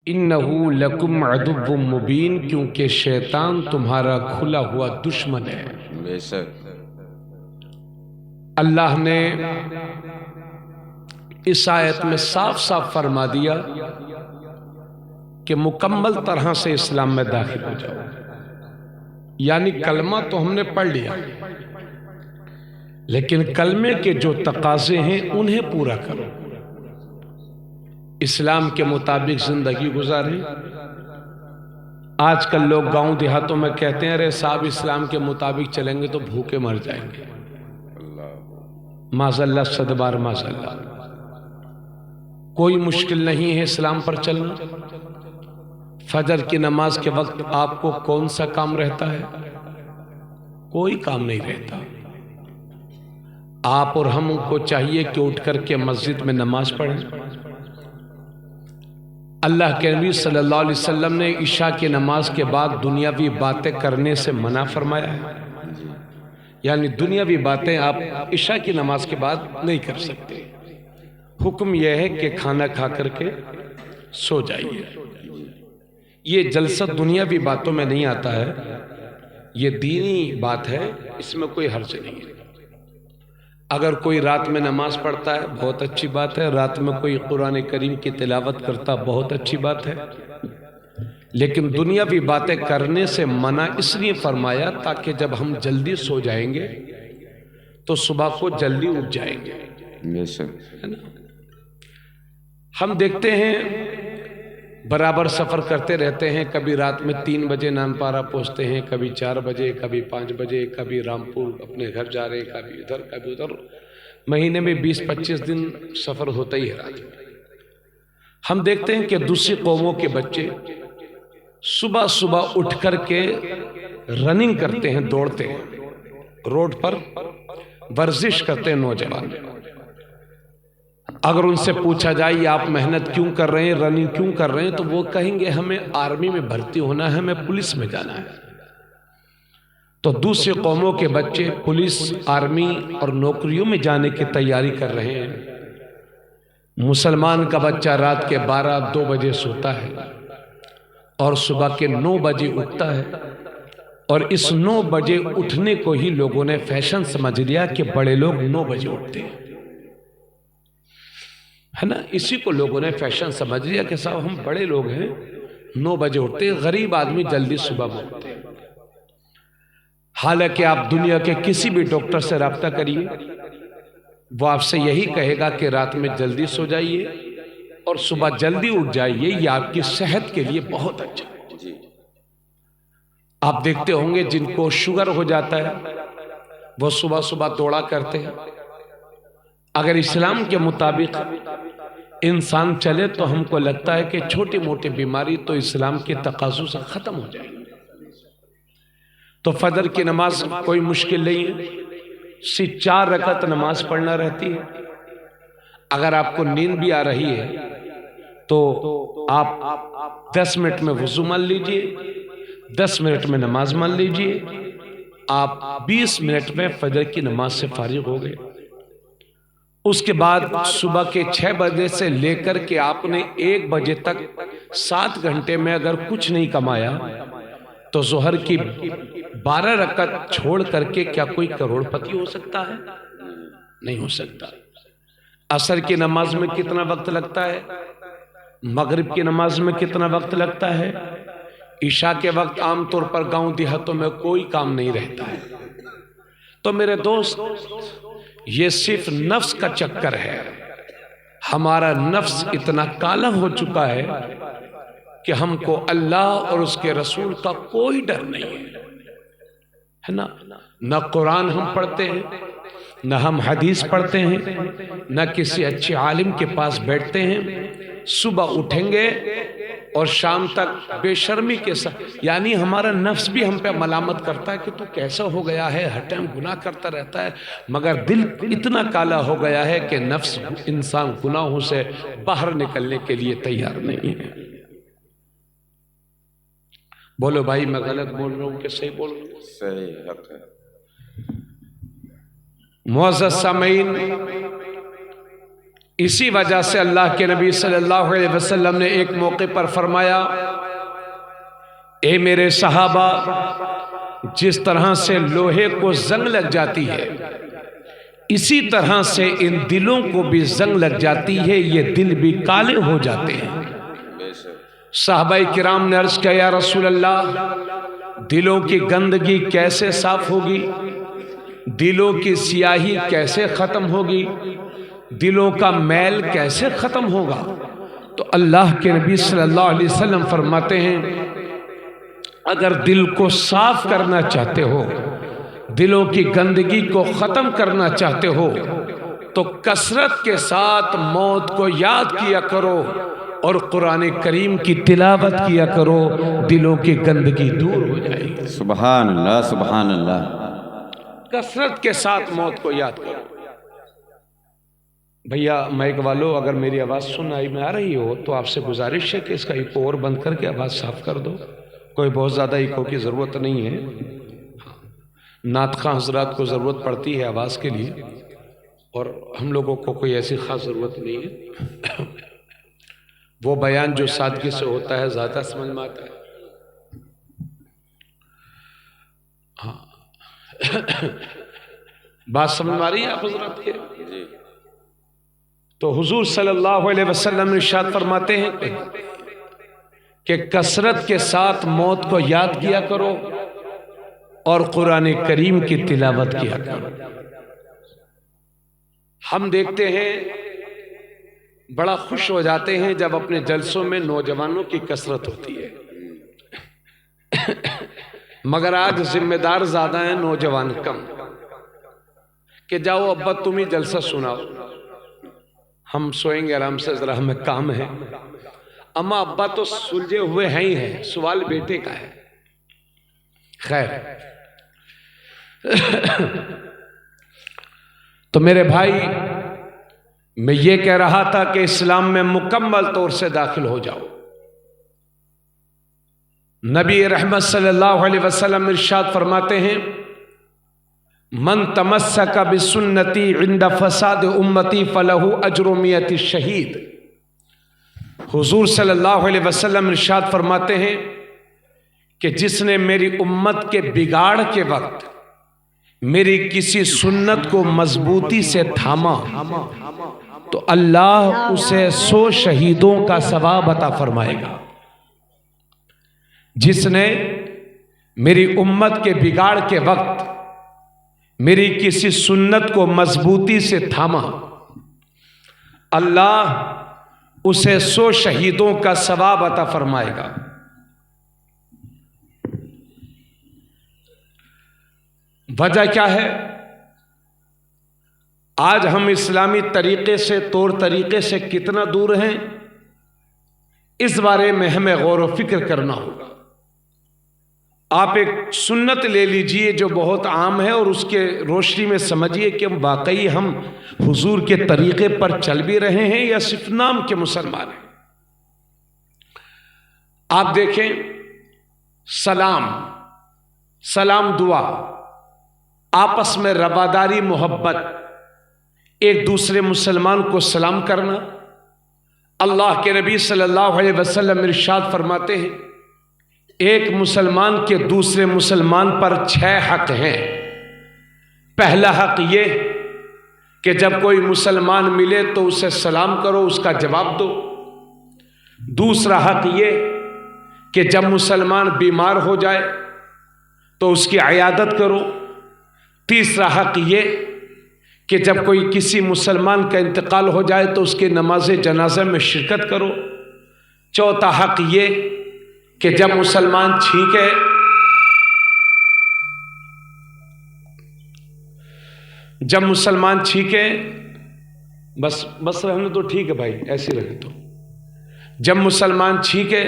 انہو لکم عدو مبین، کیونکہ شیطان تمہارا کھلا ہوا دشمن ہے۔ بے شک اللہ نے اس آیت میں صاف صاف فرما دیا کہ مکمل طرح سے اسلام میں داخل ہو جاؤ، یعنی کلمہ تو ہم نے پڑھ لیا، لیکن کلمے کے جو تقاضے ہیں انہیں پورا کرو، اسلام کے مطابق زندگی گزاریں۔ آج کل لوگ گاؤں دیہاتوں میں کہتے ہیں ارے صاحب اسلام کے مطابق چلیں گے تو بھوکے مر جائیں گے، معاذ اللہ، صد بار معاذ اللہ۔ کوئی مشکل نہیں ہے اسلام پر چلنا۔ فجر کی نماز کے وقت آپ کو کون سا کام رہتا ہے؟ کوئی کام نہیں رہتا۔ آپ اور ہم کو چاہیے کہ اٹھ کر کے مسجد میں نماز پڑھیں۔ اللہ کے نبی صلی اللہ علیہ وسلم نے عشاء کی نماز کے بعد دنیاوی باتیں کرنے سے منع فرمایا ہے، یعنی دنیاوی باتیں آپ عشاء کی نماز کے بعد نہیں کر سکتے۔ حکم یہ ہے کہ کھانا کھا کر کے سو جائیے۔ یہ جلسہ دنیاوی باتوں میں نہیں آتا ہے، یہ دینی بات ہے، اس میں کوئی حرج نہیں ہے۔ اگر کوئی رات میں نماز پڑھتا ہے بہت اچھی بات ہے، رات میں کوئی قرآن کریم کی تلاوت کرتا بہت اچھی بات ہے، لیکن دنیاوی باتیں کرنے سے منع اس لیے فرمایا تاکہ جب ہم جلدی سو جائیں گے تو صبح کو جلدی اٹھ جائیں گے۔ بے شک ہے نا؟ ہم دیکھتے ہیں برابر سفر کرتے رہتے ہیں، کبھی رات میں 3 بجے نانپارہ پہنچتے ہیں، کبھی 4 بجے، کبھی 5 بجے، کبھی رامپور اپنے گھر جا رہے ہیں، کبھی ادھر کبھی ادھر۔ مہینے میں 20-25 دن سفر ہوتا ہی ہے رات میں۔ ہم دیکھتے ہیں کہ دوسری قوموں کے بچے صبح صبح اٹھ کر کے رننگ کرتے ہیں، دوڑتے ہیں، روڈ پر ورزش کرتے ہیں نوجوان۔ اگر ان سے پوچھا جائے یہ آپ محنت کیوں کر رہے ہیں، رننگ کیوں کر رہے ہیں، تو وہ کہیں گے ہمیں آرمی میں بھرتی ہونا ہے، ہمیں پولیس میں جانا ہے۔ تو دوسری قوموں کے بچے پولیس، آرمی اور نوکریوں میں جانے کی تیاری کر رہے ہیں۔ مسلمان کا بچہ رات کے 12-2 بجے سوتا ہے اور صبح کے 9 بجے اٹھتا ہے، اور اس 9 بجے اٹھنے کو ہی لوگوں نے فیشن سمجھ لیا کہ بڑے لوگ 9 بجے اٹھتے ہیں، ہے نا؟ اسی کو لوگوں نے فیشن سمجھ لیا کہ صاحب ہم بڑے لوگ ہیں، 9 بجے اٹھتے ہیں، غریب آدمی جلدی صبح میں اٹھتے ہیں۔ حالانکہ آپ دنیا کے کسی بھی ڈاکٹر سے رابطہ کریے، وہ آپ سے یہی کہے گا کہ رات میں جلدی سو جائیے اور صبح جلدی اٹھ جائیے، یہ آپ کی صحت کے لیے بہت اچھا ہے۔ آپ دیکھتے ہوں گے جن کو شوگر ہو جاتا ہے وہ صبح صبح دوڑا کرتے ہیں۔ اگر اسلام کے مطابق انسان چلے تو ہم کو لگتا ہے کہ چھوٹی موٹی بیماری تو اسلام کے تقاضوں سے ختم ہو جائے گی۔ تو فجر کی نماز کوئی مشکل نہیں ہے، صرف 4 رکعت نماز پڑھنا رہتی ہے۔ اگر آپ کو نیند بھی آ رہی ہے تو آپ 10 منٹ میں وضو مان لیجئے، 10 منٹ میں نماز مان لیجئے، آپ 20 منٹ میں فجر کی نماز سے فارغ ہو گئے۔ اس کے بعد صبح کے 6 بجے سے لے کر کے آپ نے 1 بجے تک 7 گھنٹے میں اگر کچھ نہیں کمایا تو ظہر کی 12 رکعت چھوڑ کر کے کیا کوئی کروڑ پتی ہو سکتا ہے؟ نہیں ہو سکتا۔ عصر کی نماز میں کتنا وقت لگتا ہے؟ مغرب کی نماز میں کتنا وقت لگتا ہے؟ عشاء کے وقت عام طور پر گاؤں دیہاتوں میں کوئی کام نہیں رہتا ہے۔ تو میرے دوست، یہ صرف نفس کا چکر ہے۔ ہمارا نفس اتنا کالا ہو چکا ہے کہ ہم کو اللہ اور اس کے رسول کا کوئی ڈر نہیں ہے نا؟ نہ قرآن ہم پڑھتے ہیں، نہ ہم حدیث پڑھتے ہیں، نہ کسی اچھے عالم کے پاس بیٹھتے ہیں۔ صبح اٹھیں گے اور شام تک بے شرمی کے ساتھ، یعنی ہمارا نفس بھی ہم پہ ملامت کرتا ہے کہ تو کیسا ہو گیا ہے، ہر ٹائم گناہ کرتا رہتا ہے، مگر دل اتنا کالا ہو گیا ہے کہ نفس انسان گناہوں سے باہر نکلنے کے لیے تیار نہیں ہے۔ بولو بھائی میں غلط بول رہا ہوں کہ صحیح بول رہا ہوں؟ صحیح حق ہے۔ معزز سامعین، اسی وجہ سے اللہ کے نبی صلی اللہ علیہ وسلم نے ایک موقع پر فرمایا، اے میرے صحابہ، جس طرح سے لوہے کو زنگ لگ جاتی ہے اسی طرح سے ان دلوں کو بھی زنگ لگ جاتی ہے، یہ دل بھی کالے ہو جاتے ہیں۔ صحابہ کرام نے عرض کیا، یا رسول اللہ، دلوں کی گندگی کیسے صاف ہوگی؟ دلوں کی سیاہی کیسے ختم ہوگی؟ دلوں کا میل کیسے ختم ہوگا؟ تو اللہ کے نبی صلی اللہ علیہ وسلم فرماتے ہیں، اگر دل کو صاف کرنا چاہتے ہو، دلوں کی گندگی کو ختم کرنا چاہتے ہو، تو کثرت کے ساتھ موت کو یاد کیا کرو اور قرآن کریم کی تلاوت کیا کرو، دلوں کی گندگی دور ہو جائے گی۔ سبحان اللہ، سبحان اللہ۔ کثرت کے ساتھ موت کو یاد کرو۔ بھیا مائک والو، اگر میری آواز سنائی میں آ رہی ہو تو آپ سے گزارش ہے کہ اس کا ایکو اور بند کر کے آواز صاف کر دو، کوئی بہت زیادہ ایکو کی ضرورت نہیں ہے، نعت خواں حضرات کو ضرورت پڑتی ہے آواز کے لیے، اور ہم لوگوں کو کوئی ایسی خاص ضرورت نہیں ہے۔ وہ بیان جو سادگی سے ہوتا ہے زیادہ سمجھ میں آتا ہے۔ بات سمجھ میں آ رہی ہے آپ حضرات کے؟ تو حضور صلی اللہ علیہ وسلم ارشاد فرماتے ہیں کہ کثرت کے ساتھ موت کو یاد کیا کرو اور قرآن کریم کی تلاوت کیا کرو۔ ہم دیکھتے ہیں، بڑا خوش ہو جاتے ہیں جب اپنے جلسوں میں نوجوانوں کی کثرت ہوتی ہے، مگر آج ذمہ دار زیادہ ہیں، نوجوان کم، کہ جاؤ ابا تم ہی جلسہ سناؤ، ہم سوئیں گے آرام سے، ذرا ہمیں کام ہے۔ اما ابا تو سلجھے ہوئے ہیں ہی ہیں، سوال بیٹے کا ہے۔ خیر، تو میرے بھائی، میں یہ کہہ رہا تھا کہ اسلام میں مکمل طور سے داخل ہو جاؤ۔ نبی رحمت صلی اللہ علیہ وسلم ارشاد فرماتے ہیں، من تمسک بسنتی عند فساد امتی فلہ اجر 100 شہید۔ حضور صلی اللہ علیہ وسلم ارشاد فرماتے ہیں کہ جس نے میری امت کے بگاڑ کے وقت میری کسی سنت کو مضبوطی سے تھاما تو اللہ اسے 100 شہیدوں کا ثواب عطا فرمائے گا۔ جس نے میری امت کے بگاڑ کے وقت میری کسی سنت کو مضبوطی سے تھاما، اللہ اسے 100 شہیدوں کا ثواب عطا فرمائے گا۔ وجہ کیا ہے؟ آج ہم اسلامی طریقے سے، طور طریقے سے کتنا دور ہیں، اس بارے میں ہمیں غور و فکر کرنا ہوگا۔ آپ ایک سنت لے لیجئے جو بہت عام ہے اور اس کے روشنی میں سمجھیے کہ واقعی ہم حضور کے طریقے پر چل بھی رہے ہیں یا صرف نام کے مسلمان ہیں۔ آپ دیکھیں، سلام دعا، آپس میں رواداری، محبت، ایک دوسرے مسلمان کو سلام کرنا۔ اللہ کے نبی صلی اللہ علیہ وسلم ارشاد فرماتے ہیں، ایک مسلمان کے دوسرے مسلمان پر 6 حق ہیں۔ پہلا حق یہ کہ جب کوئی مسلمان ملے تو اسے سلام کرو، اس کا جواب دو۔ دوسرا حق یہ کہ جب مسلمان بیمار ہو جائے تو اس کی عیادت کرو۔ تیسرا حق یہ کہ جب کوئی کسی مسلمان کا انتقال ہو جائے تو اس کی نماز جنازہ میں شرکت کرو۔ چوتھا حق یہ کہ جب مسلمان چھینکے، بس رہنے تو ٹھیک ہے بھائی، ایسے رہے تو، جب مسلمان چھینکے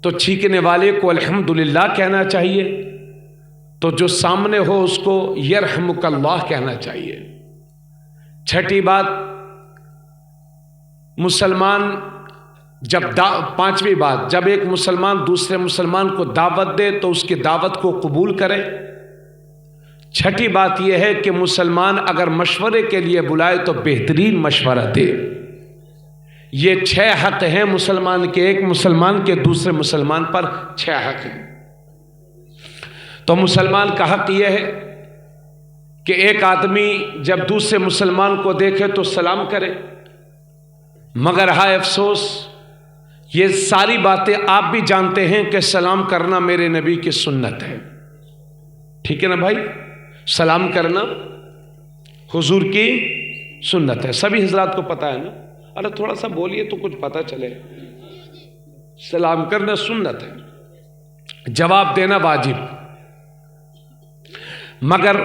تو چھینکنے والے کو الحمدللہ کہنا چاہیے، تو جو سامنے ہو اس کو یرحمک اللہ کہنا چاہیے۔ چھٹی بات، پانچویں بات، جب ایک مسلمان دوسرے مسلمان کو دعوت دے تو اس کی دعوت کو قبول کرے۔ چھٹی بات یہ ہے کہ مسلمان اگر مشورے کے لیے بلائے تو بہترین مشورہ دے۔ یہ 6 حق ہیں مسلمان کے، ایک مسلمان کے دوسرے مسلمان پر 6 حق ہیں۔ تو مسلمان کا حق یہ ہے کہ ایک آدمی جب دوسرے مسلمان کو دیکھے تو سلام کرے، مگر ہائے افسوس یہ ساری باتیں آپ بھی جانتے ہیں کہ سلام کرنا میرے نبی کی سنت ہے، ٹھیک ہے نا بھائی؟ سلام کرنا حضور کی سنت ہے، سبھی حضرات کو پتہ ہے نا؟ ارے تھوڑا سا بولیے تو کچھ پتہ چلے۔ سلام کرنا سنت ہے، جواب دینا واجب، مگر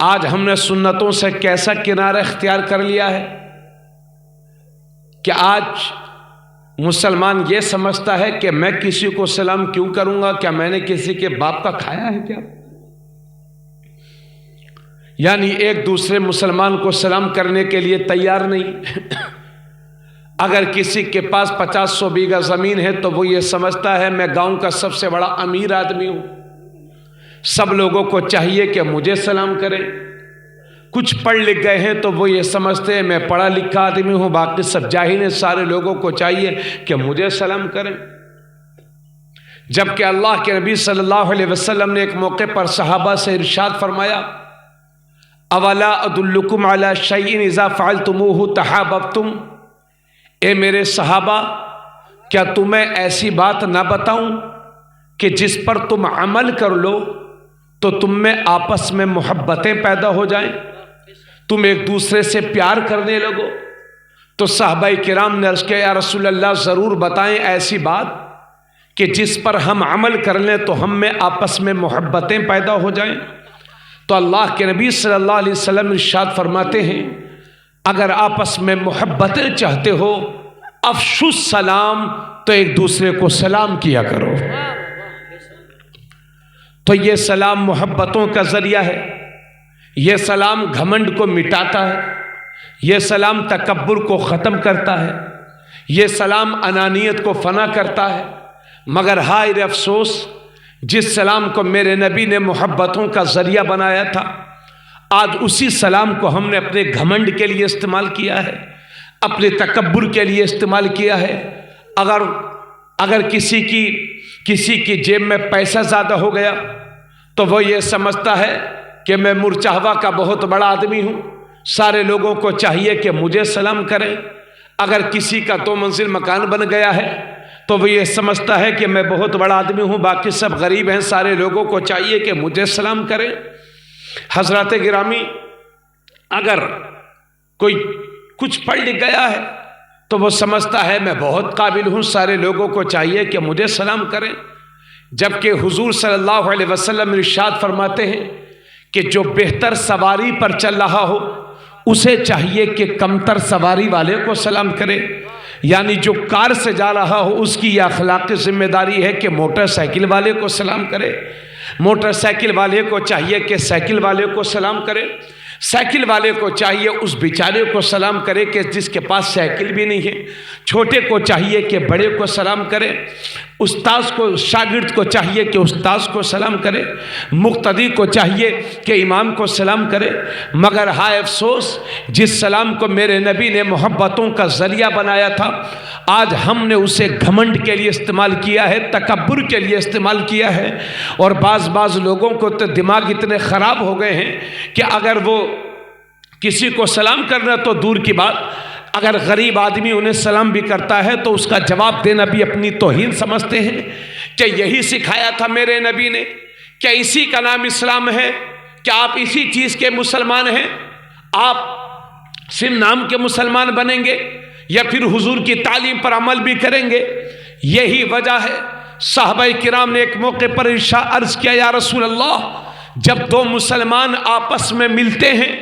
آج ہم نے سنتوں سے کیسا کنارہ اختیار کر لیا ہے کہ آج مسلمان یہ سمجھتا ہے کہ میں کسی کو سلام کیوں کروں گا؟ کیا میں نے کسی کے باپ کا کھایا ہے کیا؟ یعنی ایک دوسرے مسلمان کو سلام کرنے کے لیے تیار نہیں۔ اگر کسی کے پاس 50-100 بیگھہ زمین ہے تو وہ یہ سمجھتا ہے میں گاؤں کا سب سے بڑا امیر آدمی ہوں، سب لوگوں کو چاہیے کہ مجھے سلام کریں۔ کچھ پڑھ لکھ گئے ہیں تو وہ یہ سمجھتے ہیں میں پڑھا لکھا آدمی ہوں، باقی سب جاہل ہیں، سارے لوگوں کو چاہیے کہ مجھے سلام کریں۔ جبکہ اللہ کے نبی صلی اللہ علیہ وسلم نے ایک موقع پر صحابہ سے ارشاد فرمایا، اولا ادلکم علی شیء اذا فعلتموہ تحاببتم، اے میرے صحابہ کیا تمہیں ایسی بات نہ بتاؤں کہ جس پر تم عمل کر لو تو تم میں آپس میں محبتیں پیدا ہو جائیں، تم ایک دوسرے سے پیار کرنے لگو؟ تو صحابہ کرام نے عرض کیا یا رسول اللہ ضرور بتائیں ایسی بات کہ جس پر ہم عمل کر لیں تو ہم میں آپس میں محبتیں پیدا ہو جائیں۔ تو اللہ کے نبی صلی اللہ علیہ وسلم ارشاد فرماتے ہیں اگر آپس میں محبتیں چاہتے ہو افشوا السلام، تو ایک دوسرے کو سلام کیا کرو۔ تو یہ سلام محبتوں کا ذریعہ ہے، یہ سلام گھمنڈ کو مٹاتا ہے، یہ سلام تکبر کو ختم کرتا ہے، یہ سلام انانیت کو فنا کرتا ہے۔ مگر ہائے افسوس جس سلام کو میرے نبی نے محبتوں کا ذریعہ بنایا تھا، آج اسی سلام کو ہم نے اپنے گھمنڈ کے لیے استعمال کیا ہے، اپنے تکبر کے لیے استعمال کیا ہے۔ اگر کسی کی جیب میں پیسہ زیادہ ہو گیا تو وہ یہ سمجھتا ہے کہ میں مرچہوا کا بہت بڑا آدمی ہوں، سارے لوگوں کو چاہیے کہ مجھے سلام کریں۔ اگر کسی کا 2 منزل مکان بن گیا ہے تو وہ یہ سمجھتا ہے کہ میں بہت بڑا آدمی ہوں، باقی سب غریب ہیں، سارے لوگوں کو چاہیے کہ مجھے سلام کریں۔ حضرات گرامی، اگر کوئی کچھ پڑھ لکھ گیا ہے تو وہ سمجھتا ہے میں بہت قابل ہوں، سارے لوگوں کو چاہیے کہ مجھے سلام کریں۔ جبکہ حضور صلی اللہ علیہ وسلم ارشاد فرماتے ہیں کہ جو بہتر سواری پر چل رہا ہو اسے چاہیے کہ کمتر سواری والے کو سلام کرے، یعنی جو کار سے جا رہا ہو اس کی یہ اخلاقی ذمہ داری ہے کہ موٹر سائیکل والے کو سلام کرے، موٹر سائیکل والے کو چاہیے کہ سائیکل والے کو سلام کرے، سائیکل والے کو چاہیے اس بیچارے کو سلام کرے کہ جس کے پاس سائیکل بھی نہیں ہے، چھوٹے کو چاہیے کہ بڑے کو سلام کرے، استاذ کو شاگرد کو چاہیے کہ استاذ کو سلام کرے، مقتدی کو چاہیے کہ امام کو سلام کرے۔ مگر ہائے افسوس جس سلام کو میرے نبی نے محبتوں کا ذریعہ بنایا تھا، آج ہم نے اسے گھمنڈ کے لیے استعمال کیا ہے، تکبر کے لیے استعمال کیا ہے۔ اور بعض لوگوں کو تو دماغ اتنے خراب ہو گئے ہیں کہ اگر وہ کسی کو سلام کرنا تو دور کی بات، اگر غریب آدمی انہیں سلام بھی کرتا ہے تو اس کا جواب دینا بھی اپنی توہین سمجھتے ہیں۔ کہ یہی سکھایا تھا میرے نبی نے؟ کیا اسی کا نام اسلام ہے؟ کیا آپ اسی چیز کے مسلمان ہیں؟ آپ صرف نام کے مسلمان بنیں گے یا پھر حضور کی تعلیم پر عمل بھی کریں گے؟ یہی وجہ ہے صحابہ کرام نے ایک موقع پر عرض کیا یا رسول اللہ، جب 2 مسلمان آپس میں ملتے ہیں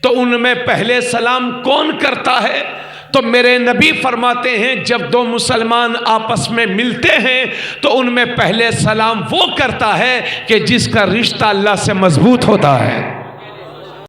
تو ان میں پہلے سلام کون کرتا ہے؟ تو میرے نبی فرماتے ہیں جب 2 مسلمان آپس میں ملتے ہیں تو ان میں پہلے سلام وہ کرتا ہے کہ جس کا رشتہ اللہ سے مضبوط ہوتا ہے۔